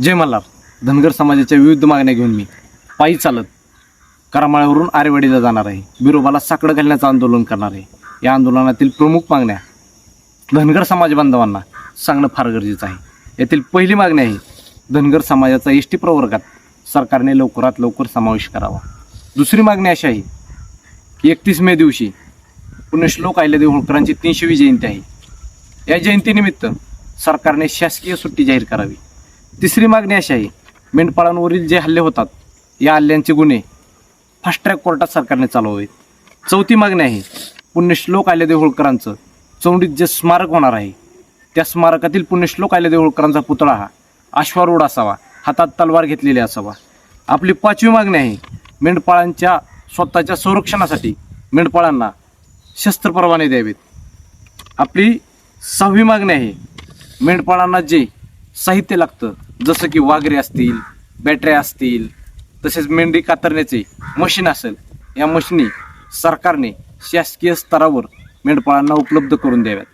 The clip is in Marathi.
जय मल्हार. धनगर समाजाच्या विविध मागण्या घेऊन मी पायी चालत करमाळ्यावरून आरेवाडीला जाणार आहे. बिरोबाला साकडं घालण्याचं आंदोलन करणार आहे. या आंदोलनातील प्रमुख मागण्या धनगर समाज बांधवांना सांगणं फार गरजेचं आहे. यातील पहिली मागणी आहे, धनगर समाजाचा एस टी प्रवर्गात सरकारने लवकरात लवकर समावेश करावा. दुसरी मागणी अशी आहे की 31 मे दिवशी पुण्यश्लोक अहिल्यादेवी होळकरांची 300वी जयंती आहे. या जयंतीनिमित्त सरकारने शासकीय सुट्टी जाहीर करावी. तिसरी मागणी अशी आहे, मेंढपाळांवरील जे हल्ले होतात या हल्ल्यांचे गुन्हे फास्ट ट्रॅक कोर्टात सरकारने चालवावेत. चौथी मागणी आहे, पुण्यश्लोक अहिल्यादेवी होळकरांचं चौंडीत जे स्मारक होणार आहे त्या स्मारकातील पुण्यश्लोक अहिल्यादेवी होळकरांचा पुतळा हा अश्वारूढ असावा, हातात तलवार घेतलेली असावा. आपली पाचवी मागणी आहे, मेंढपाळांच्या स्वतःच्या संरक्षणासाठी मेंढपाळांना शस्त्र परवाने द्यावेत. आपली सहावी मागणी आहे, मेंढपाळांना जे साहित्य लागतं जसं की वाघरे असतील, बॅटऱ्या असतील, तसेच मेंढी कातरण्याचे मशीन असेल, या मशिनी सरकारने शासकीय स्तरावर मेंढपाळांना उपलब्ध करून द्याव्यात.